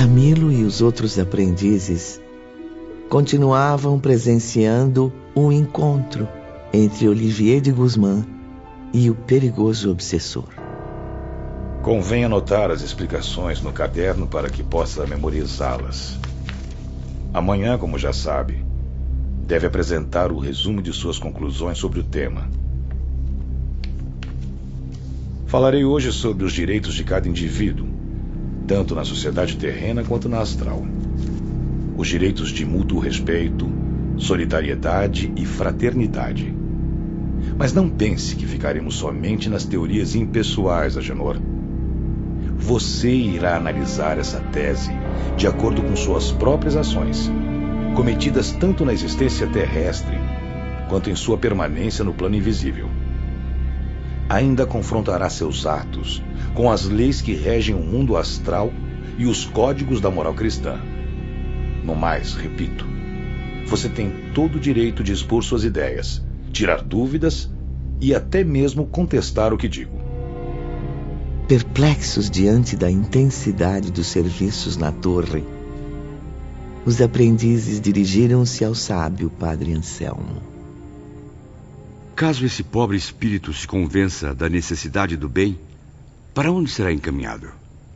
Camilo e os outros aprendizes continuavam presenciando um encontro entre Olivier de Guzmán e o perigoso obsessor. Convém anotar as explicações no caderno para que possa memorizá-las. Amanhã, como já sabe, deve apresentar o resumo de suas conclusões sobre o tema. Falarei hoje sobre os direitos de cada indivíduo, tanto na sociedade terrena quanto na astral. Os direitos de mútuo respeito, solidariedade e fraternidade. Mas não pense que ficaremos somente nas teorias impessoais, Agenor. Você irá analisar essa tese de acordo com suas próprias ações, cometidas tanto na existência terrestre quanto em sua permanência no plano invisível. Ainda confrontará seus atos com as leis que regem o mundo astral e os códigos da moral cristã. No mais, repito, você tem todo o direito de expor suas ideias, tirar dúvidas e até mesmo contestar o que digo. Perplexos diante da intensidade dos serviços na torre, os aprendizes dirigiram-se ao sábio Padre Anselmo. Caso esse pobre espírito se convença da necessidade do bem, para onde será encaminhado?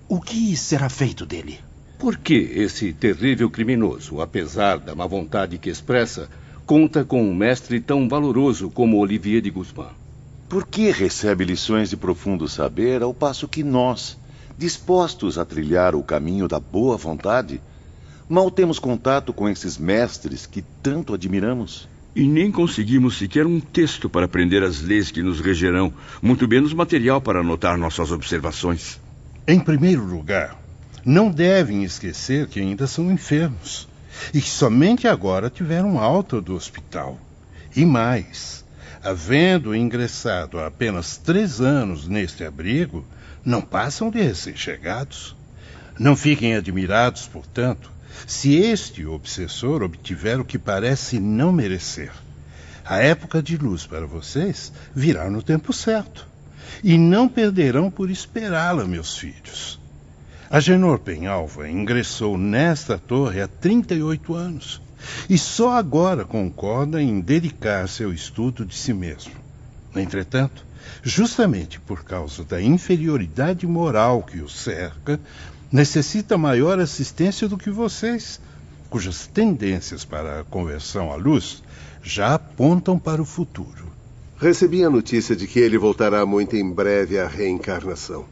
O que será feito dele? Por que esse terrível criminoso, apesar da má vontade que expressa, conta com um mestre tão valoroso como Olivier de Guzmán? Por que recebe lições de profundo saber, ao passo que nós, dispostos a trilhar o caminho da boa vontade, mal temos contato com esses mestres que tanto admiramos? E nem conseguimos sequer um texto para aprender as leis que nos regerão, muito menos material para anotar nossas observações. Em primeiro lugar, não devem esquecer que ainda são enfermos e que somente agora tiveram alta do hospital. E mais, havendo ingressado há apenas 3 anos neste abrigo, não passam de recém-chegados. Não fiquem admirados, portanto, se este obsessor obtiver o que parece não merecer. A época de luz para vocês virá no tempo certo. E não perderão por esperá-la, meus filhos. Agenor Penhalva ingressou nesta torre há 38 anos. E só agora concorda em dedicar-se ao estudo de si mesmo. Entretanto, justamente por causa da inferioridade moral que o cerca, necessita maior assistência do que vocês, cujas tendências para a conversão à luz já apontam para o futuro. Recebi a notícia de que ele voltará muito em breve à reencarnação.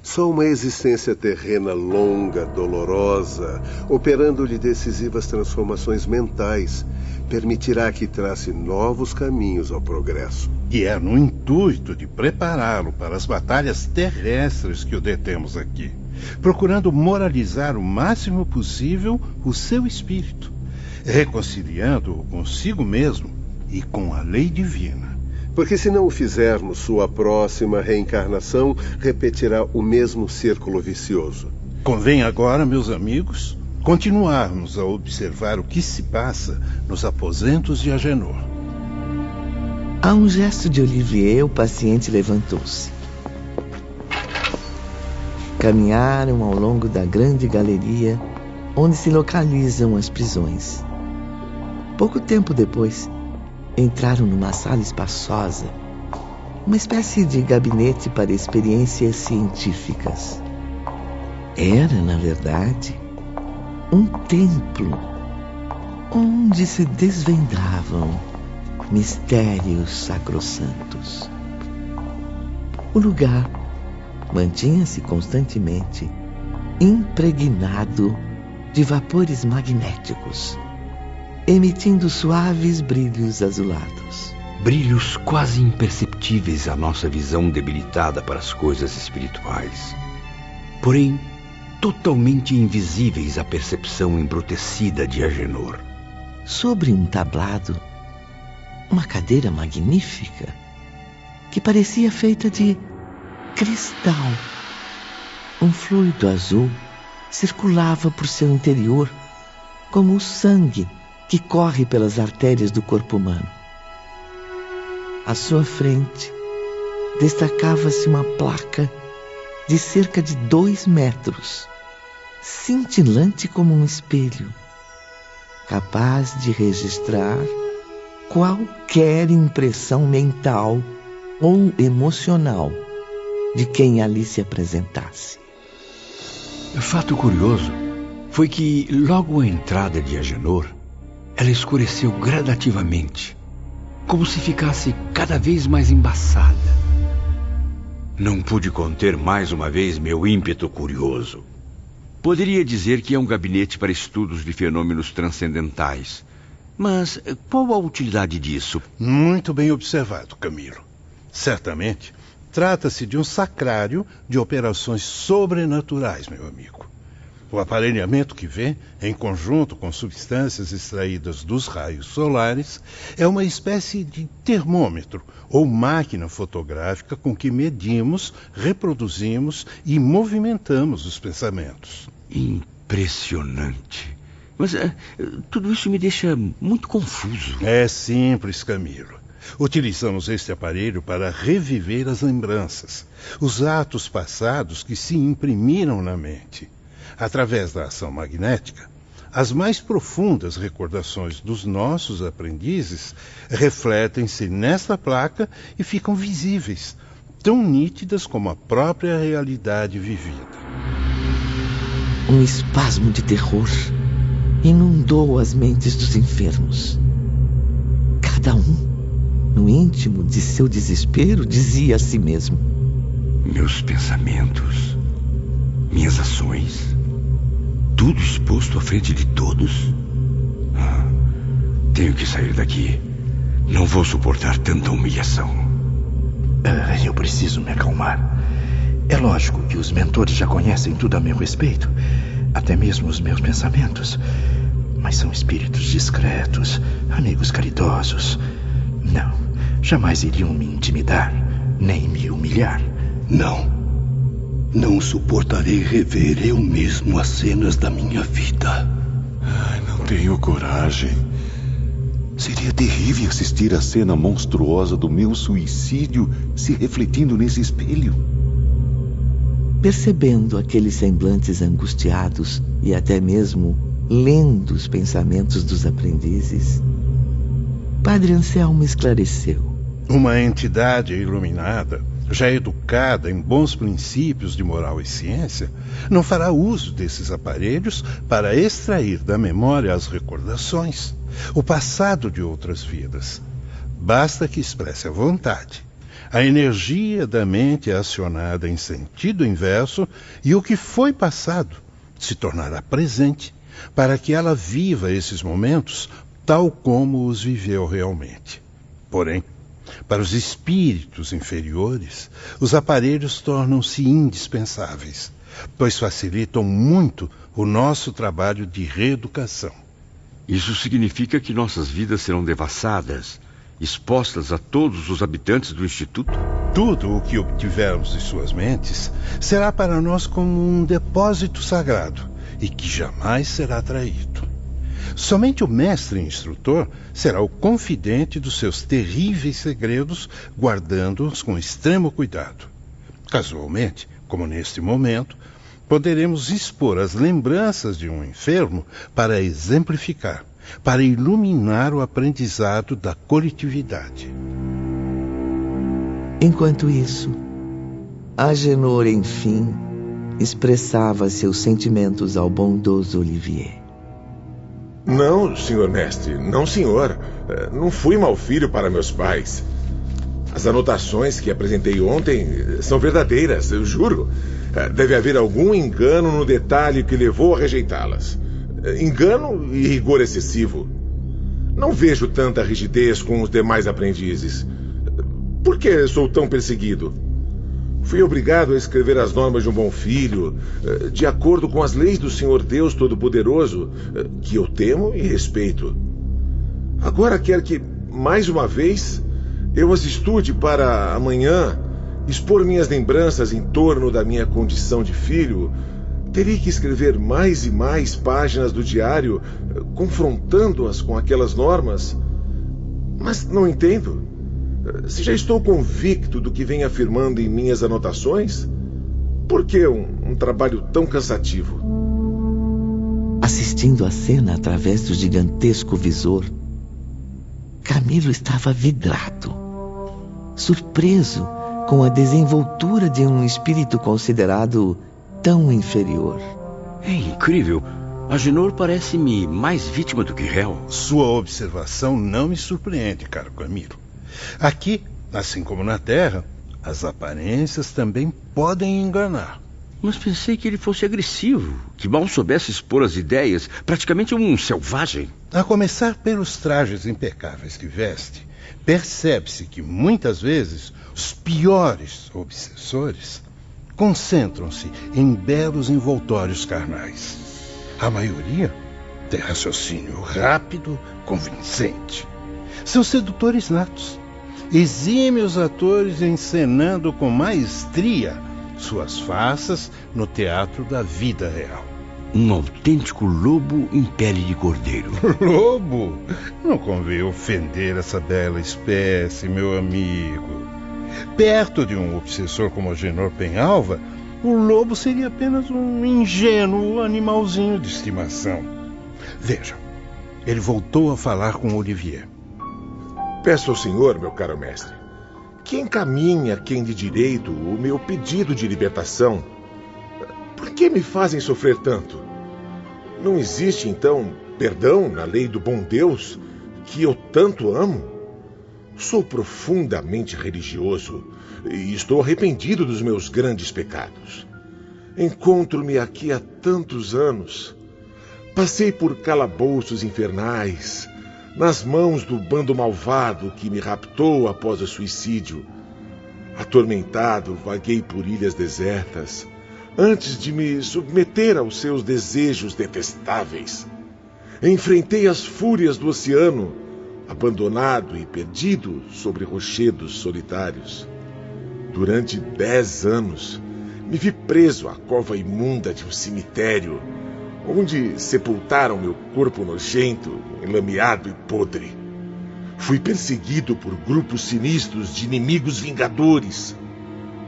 Só uma existência terrena longa, dolorosa, operando-lhe decisivas transformações mentais, permitirá que trace novos caminhos ao progresso. E é no intuito de prepará-lo para as batalhas terrestres que o detemos aqui, procurando moralizar o máximo possível o seu espírito, reconciliando-o consigo mesmo e com a lei divina. Porque se não o fizermos, sua próxima reencarnação repetirá o mesmo círculo vicioso. Convém agora, meus amigos, continuarmos a observar o que se passa nos aposentos de Agenor. A um gesto de Olivier, o paciente levantou-se. Caminharam ao longo da grande galeria onde se localizam as prisões. Pouco tempo depois, entraram numa sala espaçosa, uma espécie de gabinete para experiências científicas. Era, na verdade, um templo onde se desvendavam mistérios sacrossantos. O lugar mantinha-se constantemente impregnado de vapores magnéticos, emitindo suaves brilhos azulados. Brilhos quase imperceptíveis à nossa visão debilitada para as coisas espirituais, porém totalmente invisíveis à percepção embrutecida de Agenor. Sobre um tablado, uma cadeira magnífica que parecia feita de cristal. Um fluido azul circulava por seu interior como o sangue que corre pelas artérias do corpo humano. À sua frente, destacava-se uma placa de cerca de 2 metros, cintilante como um espelho, capaz de registrar qualquer impressão mental ou emocional de quem ali se apresentasse. Fato curioso foi que, logo à entrada de Agenor, ela escureceu gradativamente, como se ficasse cada vez mais embaçada. Não pude conter mais uma vez meu ímpeto curioso. Poderia dizer que é um gabinete para estudos de fenômenos transcendentais. Mas qual a utilidade disso? Muito bem observado, Camilo. Certamente, trata-se de um sacrário de operações sobrenaturais, meu amigo. O aparelhamento que vê, em conjunto com substâncias extraídas dos raios solares, é uma espécie de termômetro ou máquina fotográfica com que medimos, reproduzimos e movimentamos os pensamentos. Impressionante. Mas tudo isso me deixa muito confuso. É simples, Camilo. Utilizamos este aparelho para reviver as lembranças, os atos passados que se imprimiram na mente. Através da ação magnética, as mais profundas recordações dos nossos aprendizes refletem-se nesta placa e ficam visíveis, tão nítidas como a própria realidade vivida. Um espasmo de terror inundou as mentes dos enfermos. Cada um, no íntimo de seu desespero, dizia a si mesmo: meus pensamentos, minhas ações, tudo exposto à frente de todos? Tenho que sair daqui. Não vou suportar tanta humilhação. Eu preciso me acalmar. É lógico que os mentores já conhecem tudo a meu respeito, até mesmo os meus pensamentos. Mas são espíritos discretos, amigos caridosos. Não, jamais iriam me intimidar, nem me humilhar. Não suportarei rever eu mesmo as cenas da minha vida. Não tenho coragem. Seria terrível assistir à cena monstruosa do meu suicídio se refletindo nesse espelho. Percebendo aqueles semblantes angustiados e até mesmo lendo os pensamentos dos aprendizes, Padre Anselmo esclareceu: uma entidade iluminada, já educada em bons princípios de moral e ciência, não fará uso desses aparelhos para extrair da memória as recordações, o passado de outras vidas. Basta que expresse a vontade. A energia da mente é acionada em sentido inverso e o que foi passado se tornará presente para que ela viva esses momentos tal como os viveu realmente. Porém, para os espíritos inferiores, os aparelhos tornam-se indispensáveis, pois facilitam muito o nosso trabalho de reeducação. Isso significa que nossas vidas serão devassadas, expostas a todos os habitantes do Instituto? Tudo o que obtivermos de suas mentes será para nós como um depósito sagrado e que jamais será traído. Somente o mestre instrutor será o confidente dos seus terríveis segredos, guardando-os com extremo cuidado. Casualmente, como neste momento, poderemos expor as lembranças de um enfermo para exemplificar, para iluminar o aprendizado da coletividade. Enquanto isso, Agenor, enfim, expressava seus sentimentos ao bondoso Olivier. Não, senhor mestre, não, senhor. Não fui mau filho para meus pais. As anotações que apresentei ontem são verdadeiras, eu juro. Deve haver algum engano no detalhe que levou a rejeitá-las. Engano e rigor excessivo. Não vejo tanta rigidez com os demais aprendizes. Por que sou tão perseguido? Fui obrigado a escrever as normas de um bom filho, de acordo com as leis do Senhor Deus Todo-Poderoso, que eu temo e respeito. Agora quer que, mais uma vez, eu as estude para amanhã expor minhas lembranças em torno da minha condição de filho. Teria que escrever mais e mais páginas do diário, confrontando-as com aquelas normas. Mas não entendo. Se já estou convicto do que vem afirmando em minhas anotações, por que um trabalho tão cansativo? assistindo a cena através do gigantesco visor. Camilo estava vidrado, surpreso com a desenvoltura de um espírito considerado tão inferior. É incrível. Agenor parece-me mais vítima do que réu. Sua observação não me surpreende, caro Camilo. Aqui, assim como na Terra, as aparências também podem enganar. Mas pensei que ele fosse agressivo, que mal soubesse expor as ideias, praticamente um selvagem. A começar pelos trajes impecáveis que veste, percebe-se que muitas vezes os piores obsessores concentram-se em belos envoltórios carnais. A maioria tem raciocínio rápido, convincente. São sedutores natos, exímios atores encenando com maestria suas faces no teatro da vida real. Um autêntico lobo em pele de cordeiro. Lobo? Não convém ofender essa bela espécie, meu amigo. Perto de um obsessor como Agenor Penhalva, o lobo seria apenas um ingênuo animalzinho de estimação. Veja, ele voltou a falar com Olivier. Peço ao senhor, meu caro mestre, que encaminhe a quem de direito o meu pedido de libertação. Por que me fazem sofrer tanto? Não existe, então, perdão na lei do bom Deus que eu tanto amo? Sou profundamente religioso e estou arrependido dos meus grandes pecados. Encontro-me aqui há tantos anos. Passei por calabouços infernais, nas mãos do bando malvado que me raptou após o suicídio. Atormentado, vaguei por ilhas desertas, antes de me submeter aos seus desejos detestáveis. Enfrentei as fúrias do oceano, abandonado e perdido sobre rochedos solitários. Durante 10 anos, me vi preso à cova imunda de um cemitério, onde sepultaram meu corpo nojento, enlameado e podre. Fui perseguido por grupos sinistros de inimigos vingadores.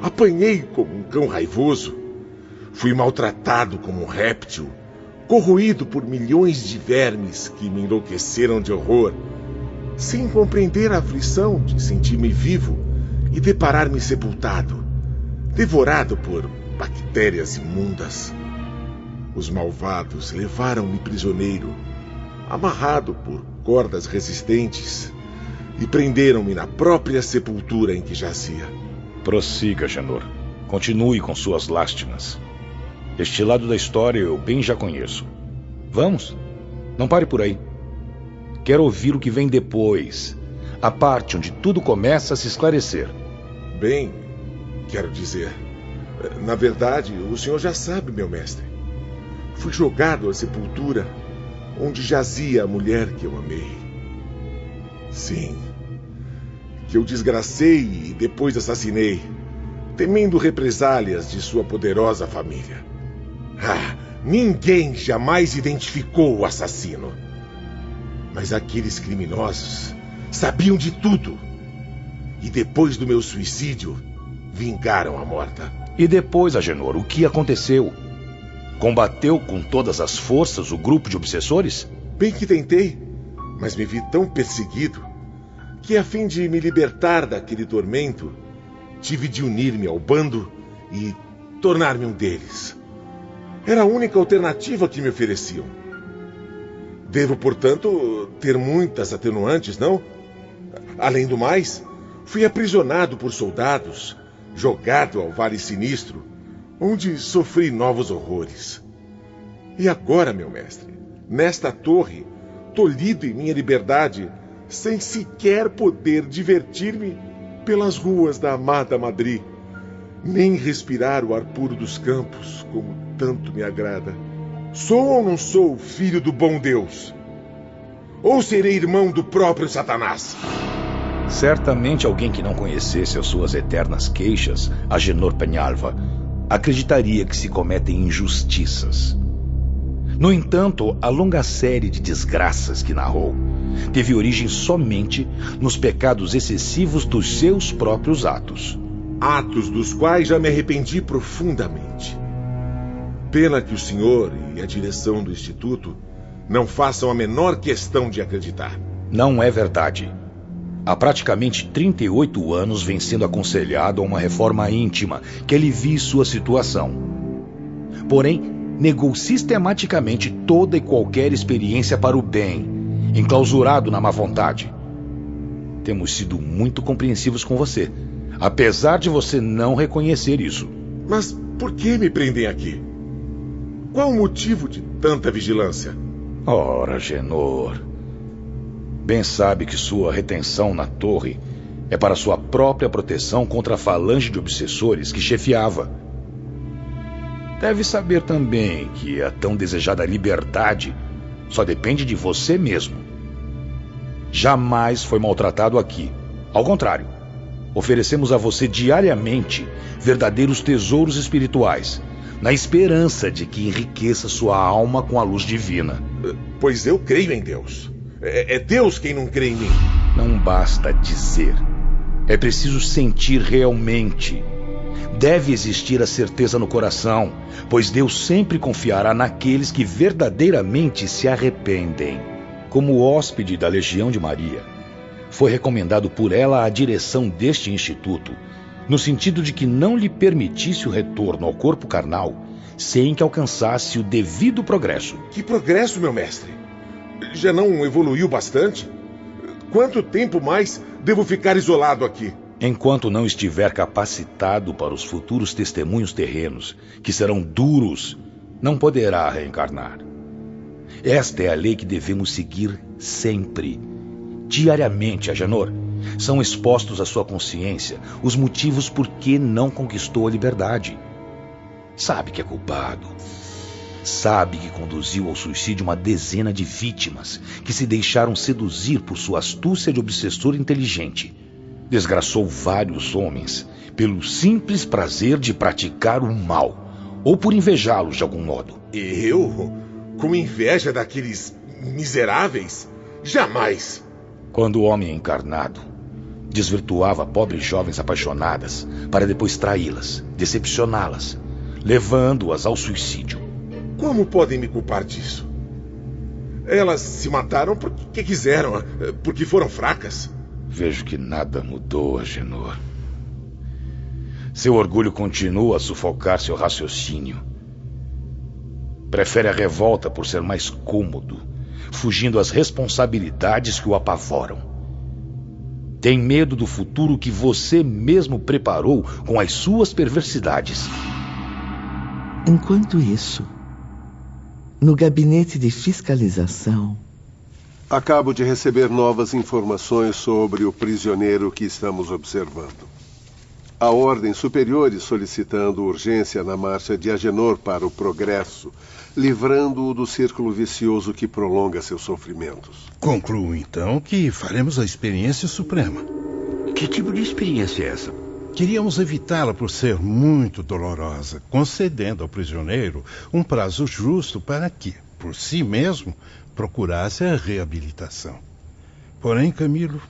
Apanhei como um cão raivoso. Fui maltratado como um réptil, corroído por milhões de vermes que me enlouqueceram de horror, sem compreender a aflição de sentir-me vivo e deparar-me sepultado, devorado por bactérias imundas. Os malvados levaram-me prisioneiro, amarrado por cordas resistentes, e prenderam-me na própria sepultura em que jazia. Prossiga, Agenor. Continue com suas lástimas. Este lado da história eu bem já conheço. Vamos? Não pare por aí. Quero ouvir o que vem depois. A parte onde tudo começa a se esclarecer. Bem, quero dizer... Na verdade, o senhor já sabe, meu mestre. Fui jogado à sepultura, onde jazia a mulher que eu amei. Sim, que eu desgracei e depois assassinei, temendo represálias de sua poderosa família. Ninguém jamais identificou o assassino. Mas aqueles criminosos sabiam de tudo. E depois do meu suicídio, vingaram a morta. E depois, Agenor, o que aconteceu? Combateu com todas as forças o grupo de obsessores? Bem que tentei, mas me vi tão perseguido que, a fim de me libertar daquele tormento, tive de unir-me ao bando e tornar-me um deles. Era a única alternativa que me ofereciam. Devo, portanto, ter muitas atenuantes, não? Além do mais, fui aprisionado por soldados, jogado ao Vale Sinistro, onde sofri novos horrores. E agora, meu mestre, nesta torre, tolhido em minha liberdade, sem sequer poder divertir-me pelas ruas da amada Madrid, nem respirar o ar puro dos campos, como tanto me agrada. Sou ou não sou filho do bom Deus? Ou serei irmão do próprio Satanás? Certamente alguém que não conhecesse as suas eternas queixas, Agenor Penhalva, acreditaria que se cometem injustiças. No entanto, a longa série de desgraças que narrou teve origem somente nos pecados excessivos dos seus próprios atos. Atos dos quais já me arrependi profundamente. Pena que o senhor e a direção do Instituto não façam a menor questão de acreditar. Não é verdade. Há praticamente 38 anos vem sendo aconselhado a uma reforma íntima que alivie sua situação. Porém, negou sistematicamente toda e qualquer experiência para o bem, enclausurado na má vontade. Temos sido muito compreensivos com você, apesar de você não reconhecer isso. Mas por que me prendem aqui? Qual o motivo de tanta vigilância? Ora, Genor. Bem sabe que sua retenção na torre é para sua própria proteção contra a falange de obsessores que chefiava. Deve saber também que a tão desejada liberdade só depende de você mesmo. Jamais foi maltratado aqui. Ao contrário, oferecemos a você diariamente verdadeiros tesouros espirituais, na esperança de que enriqueça sua alma com a luz divina. Pois eu creio em Deus. É Deus quem não crê em mim. Não basta dizer. É preciso sentir realmente. Deve existir a certeza no coração, pois Deus sempre confiará naqueles que verdadeiramente se arrependem. Como hóspede da Legião de Maria, foi recomendado por ela a direção deste instituto, no sentido de que não lhe permitisse o retorno ao corpo carnal sem que alcançasse o devido progresso. Que progresso, meu mestre? Já não evoluiu bastante? Quanto tempo mais devo ficar isolado aqui? Enquanto não estiver capacitado para os futuros testemunhos terrenos, que serão duros, não poderá reencarnar. Esta é a lei que devemos seguir sempre. Diariamente, Agenor, são expostos à sua consciência os motivos por que não conquistou a liberdade. Sabe que é culpado. Sabe que conduziu ao suicídio uma dezena de vítimas que se deixaram seduzir por sua astúcia de obsessor inteligente. Desgraçou vários homens pelo simples prazer de praticar o mal, ou por invejá-los de algum modo. Eu? Com inveja daqueles miseráveis? Jamais! Quando o homem encarnado desvirtuava pobres jovens apaixonadas para depois traí-las, decepcioná-las, levando-as ao suicídio. Como podem me culpar disso? Elas se mataram porque quiseram, porque foram fracas. Vejo que nada mudou, Agenor. Seu orgulho continua a sufocar seu raciocínio. Prefere a revolta por ser mais cômodo, fugindo às responsabilidades que o apavoram. Tem medo do futuro que você mesmo preparou com as suas perversidades. Enquanto isso, no gabinete de fiscalização... Acabo de receber novas informações sobre o prisioneiro que estamos observando. Há ordens superiores solicitando urgência na marcha de Agenor para o progresso, livrando-o do círculo vicioso que prolonga seus sofrimentos. Concluo, então, que faremos a experiência suprema. Que tipo de experiência é essa? Queríamos evitá-la por ser muito dolorosa, concedendo ao prisioneiro um prazo justo para que, por si mesmo, procurasse a reabilitação. Porém, Camilo,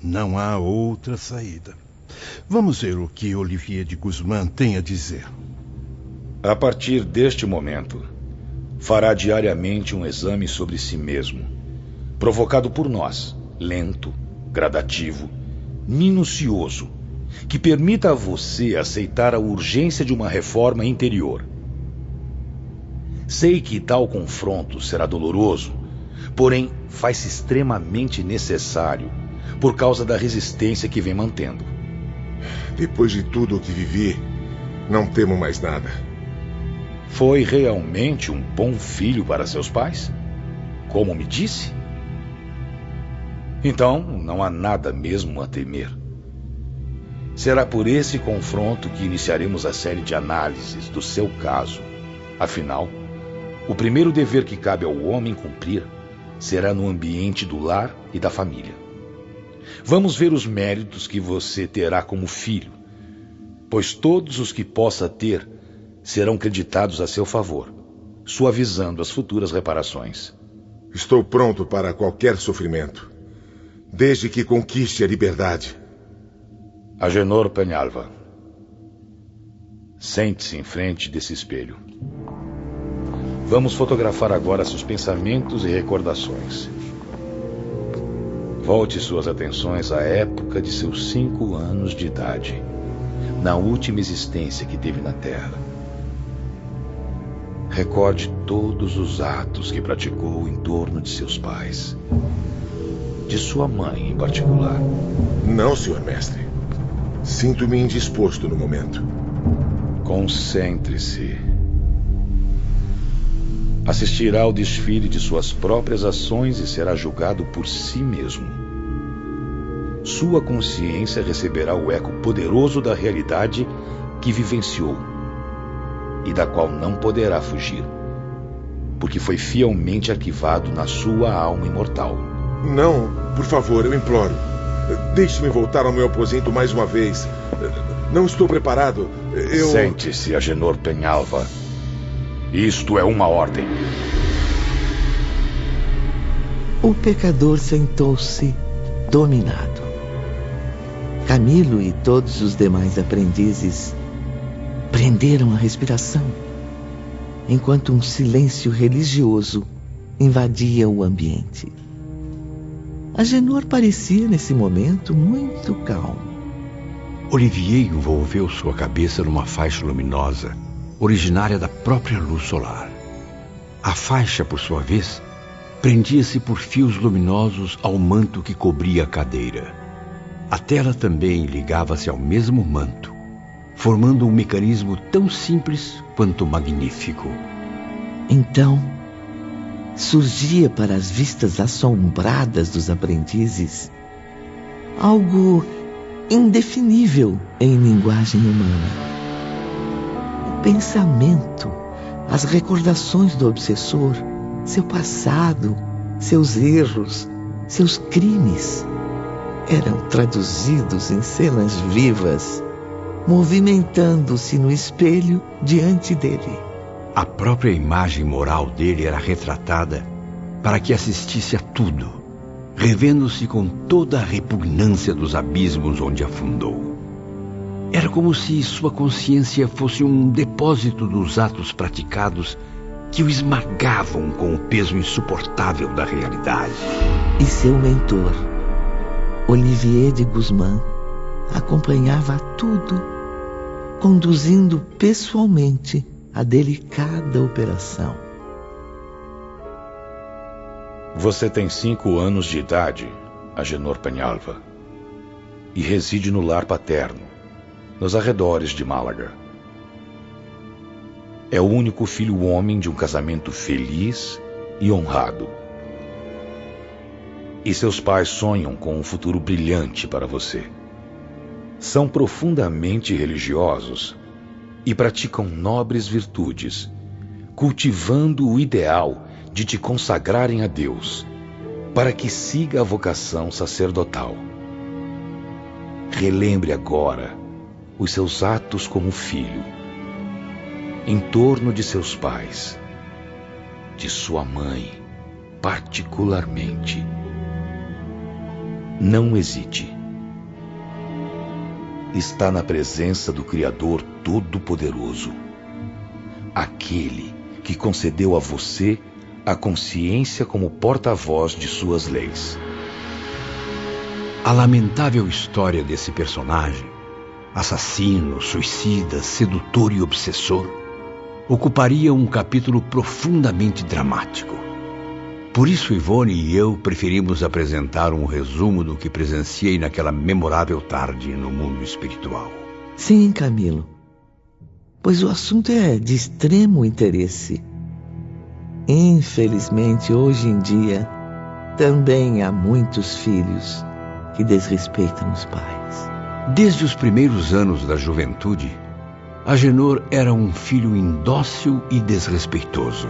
não há outra saída. Vamos ver o que Olivier de Guzmán tem a dizer. A partir deste momento, fará diariamente um exame sobre si mesmo, provocado por nós, lento, gradativo, minucioso, que permita a você aceitar a urgência de uma reforma interior. Sei que tal confronto será doloroso, porém faz-se extremamente necessário por causa da resistência que vem mantendo. Depois de tudo o que vivi, não temo mais nada. Foi realmente um bom filho para seus pais? Como me disse? Então, não há nada mesmo a temer. Será por esse confronto que iniciaremos a série de análises do seu caso. Afinal, o primeiro dever que cabe ao homem cumprir será no ambiente do lar e da família. Vamos ver os méritos que você terá como filho, pois todos os que possa ter serão creditados a seu favor, suavizando as futuras reparações. Estou pronto para qualquer sofrimento, desde que conquiste a liberdade. Agenor Penhalva, sente-se em frente desse espelho. Vamos fotografar agora seus pensamentos e recordações. Volte suas atenções à época de seus 5 anos de idade, na última existência que teve na Terra. Recorde todos os atos que praticou em torno de seus pais, de sua mãe em particular. Não, senhor mestre. Sinto-me indisposto no momento. Concentre-se. Assistirá ao desfile de suas próprias ações e será julgado por si mesmo. Sua consciência receberá o eco poderoso da realidade que vivenciou e da qual não poderá fugir, porque foi fielmente arquivado na sua alma imortal. Não, por favor, eu imploro. Deixe-me voltar ao meu aposento mais uma vez. Não estou preparado. Sente-se, Agenor Penhalva. Isto é uma ordem. O pecador sentou-se dominado. Camilo e todos os demais aprendizes prenderam a respiração, enquanto um silêncio religioso invadia o ambiente. Agenor parecia, nesse momento, muito calmo. Olivier envolveu sua cabeça numa faixa luminosa, originária da própria luz solar. A faixa, por sua vez, prendia-se por fios luminosos ao manto que cobria a cadeira. A tela também ligava-se ao mesmo manto, formando um mecanismo tão simples quanto magnífico. Então, surgia para as vistas assombradas dos aprendizes algo indefinível em linguagem humana. O pensamento, as recordações do obsessor, seu passado, seus erros, seus crimes, eram traduzidos em cenas vivas, movimentando-se no espelho diante dele. A própria imagem moral dele era retratada para que assistisse a tudo, revendo-se com toda a repugnância dos abismos onde afundou. Era como se sua consciência fosse um depósito dos atos praticados que o esmagavam com o peso insuportável da realidade. E seu mentor, Olivier de Guzmán, acompanhava tudo, conduzindo pessoalmente a delicada operação. Você tem 5 anos de idade, Agenor Penhalva, e reside no lar paterno, nos arredores de Málaga. É o único filho homem de um casamento feliz e honrado. E seus pais sonham com um futuro brilhante para você. São profundamente religiosos e praticam nobres virtudes, cultivando o ideal de te consagrarem a Deus, para que siga a vocação sacerdotal. Relembre agora os seus atos como filho, em torno de seus pais, de sua mãe, particularmente. Não hesite. Está na presença do Criador Todo-Poderoso, aquele que concedeu a você a consciência como porta-voz de suas leis. A lamentável história desse personagem, assassino, suicida, sedutor e obsessor, ocuparia um capítulo profundamente dramático. Por isso, Ivone e eu preferimos apresentar um resumo do que presenciei naquela memorável tarde no mundo espiritual. Sim, Camilo, pois o assunto é de extremo interesse. Infelizmente, hoje em dia, também há muitos filhos que desrespeitam os pais. Desde os primeiros anos da juventude, Agenor era um filho indócil e desrespeitoso.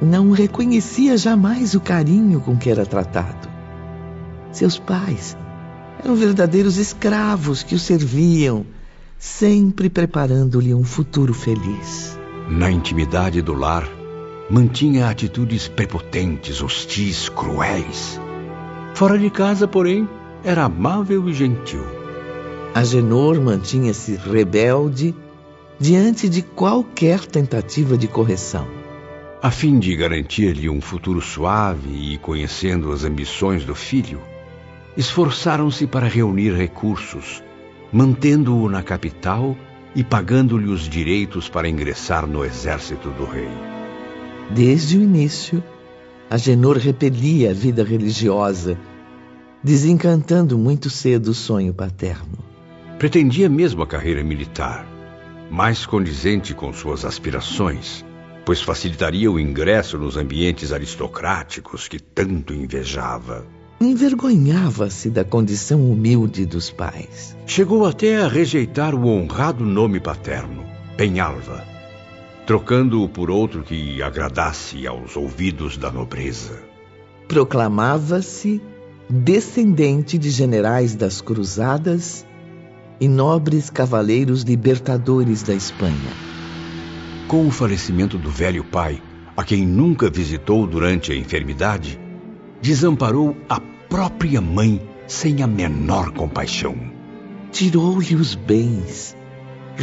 Não reconhecia jamais o carinho com que era tratado. Seus pais eram verdadeiros escravos que o serviam, sempre preparando-lhe um futuro feliz. Na intimidade do lar, mantinha atitudes prepotentes, hostis, cruéis. Fora de casa, porém, era amável e gentil. Agenor mantinha-se rebelde diante de qualquer tentativa de correção. A fim de garantir-lhe um futuro suave e conhecendo as ambições do filho, esforçaram-se para reunir recursos, mantendo-o na capital e pagando-lhe os direitos para ingressar no exército do rei. Desde o início, Agenor repelia a vida religiosa, desencantando muito cedo o sonho paterno. Pretendia mesmo a carreira militar, mais condizente com suas aspirações, pois facilitaria o ingresso nos ambientes aristocráticos que tanto invejava. Envergonhava-se da condição humilde dos pais. Chegou até a rejeitar o honrado nome paterno, Penhalva, trocando-o por outro que agradasse aos ouvidos da nobreza. Proclamava-se descendente de generais das cruzadas e nobres cavaleiros libertadores da Espanha. Com o falecimento do velho pai, a quem nunca visitou durante a enfermidade, desamparou a própria mãe sem a menor compaixão. Tirou-lhe os bens,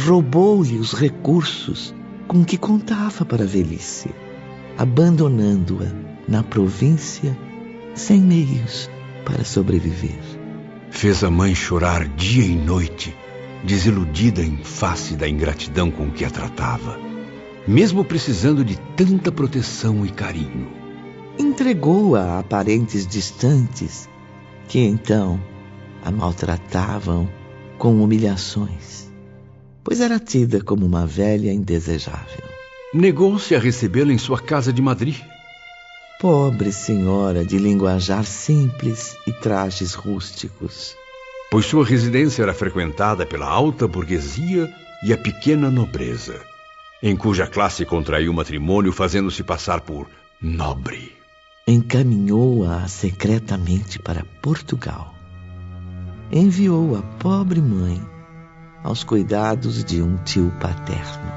roubou-lhe os recursos com que contava para a velhice, abandonando-a na província sem meios para sobreviver. Fez a mãe chorar dia e noite, desiludida em face da ingratidão com que a tratava, mesmo precisando de tanta proteção e carinho. Entregou-a a parentes distantes, que então a maltratavam com humilhações, pois era tida como uma velha indesejável. Negou-se a recebê-la em sua casa de Madrid. Pobre senhora de linguajar simples e trajes rústicos. Pois sua residência era frequentada pela alta burguesia e a pequena nobreza, em cuja classe contraiu matrimônio fazendo-se passar por nobre. Encaminhou-a secretamente para Portugal. Enviou a pobre mãe aos cuidados de um tio paterno.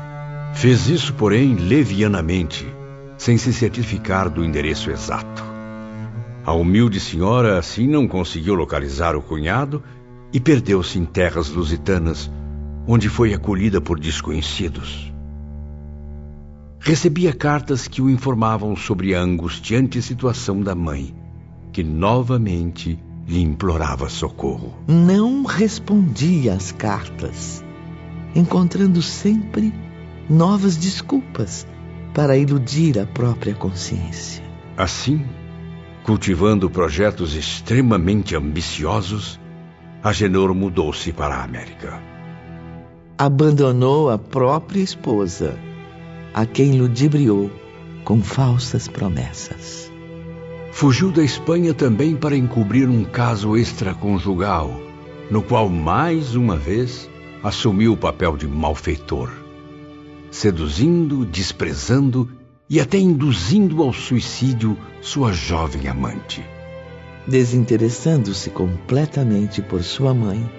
Fez isso, porém, levianamente, sem se certificar do endereço exato. A humilde senhora assim não conseguiu localizar o cunhado e perdeu-se em terras lusitanas, onde foi acolhida por desconhecidos. Recebia cartas que o informavam sobre a angustiante situação da mãe, que novamente lhe implorava socorro. Não respondia às cartas, encontrando sempre novas desculpas para iludir a própria consciência. Assim, cultivando projetos extremamente ambiciosos, Agenor mudou-se para a América. Abandonou a própria esposa, a quem ludibriou com falsas promessas. Fugiu da Espanha também para encobrir um caso extraconjugal, no qual mais uma vez assumiu o papel de malfeitor, seduzindo, desprezando e até induzindo ao suicídio sua jovem amante. Desinteressando-se completamente por sua mãe,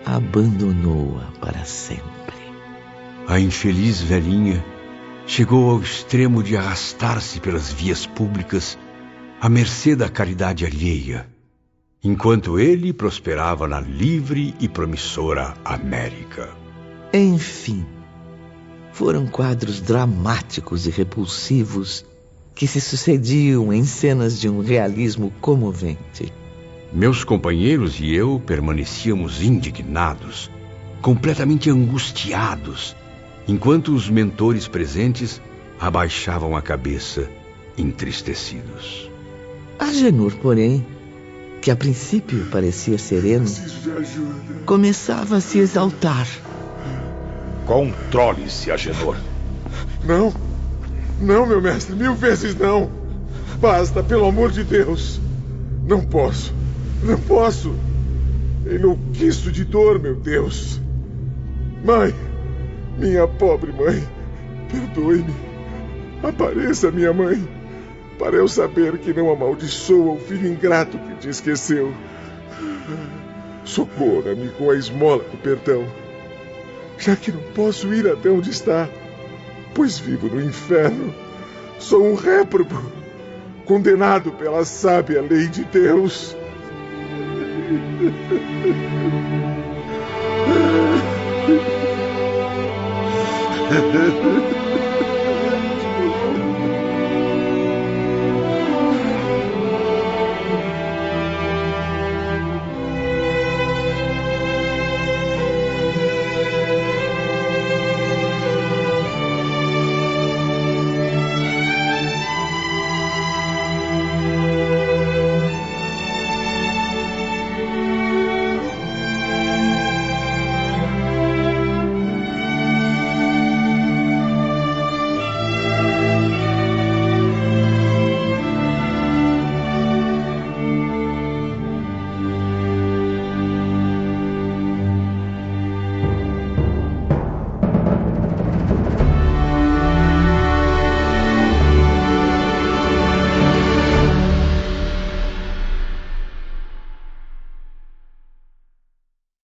abandonou-a para sempre. A infeliz velhinha chegou ao extremo de arrastar-se pelas vias públicas à mercê da caridade alheia, enquanto ele prosperava na livre e promissora América. Enfim, foram quadros dramáticos e repulsivos que se sucediam em cenas de um realismo comovente. Meus companheiros e eu permanecíamos indignados, completamente angustiados, enquanto os mentores presentes abaixavam a cabeça, entristecidos. Agenor, porém, que a princípio parecia sereno, começava a se exaltar. Controle-se, Agenor. Não, não, meu mestre, 1000 vezes não. Basta, pelo amor de Deus. Não posso, não posso. Enlouqueço de dor, meu Deus. Mãe, minha pobre mãe, perdoe-me. Apareça, minha mãe, para eu saber que não amaldiçoa o filho ingrato que te esqueceu. Socorra-me com a esmola do perdão, já que não posso ir até onde está, pois vivo no inferno. Sou um réprobo, condenado pela sábia lei de Deus.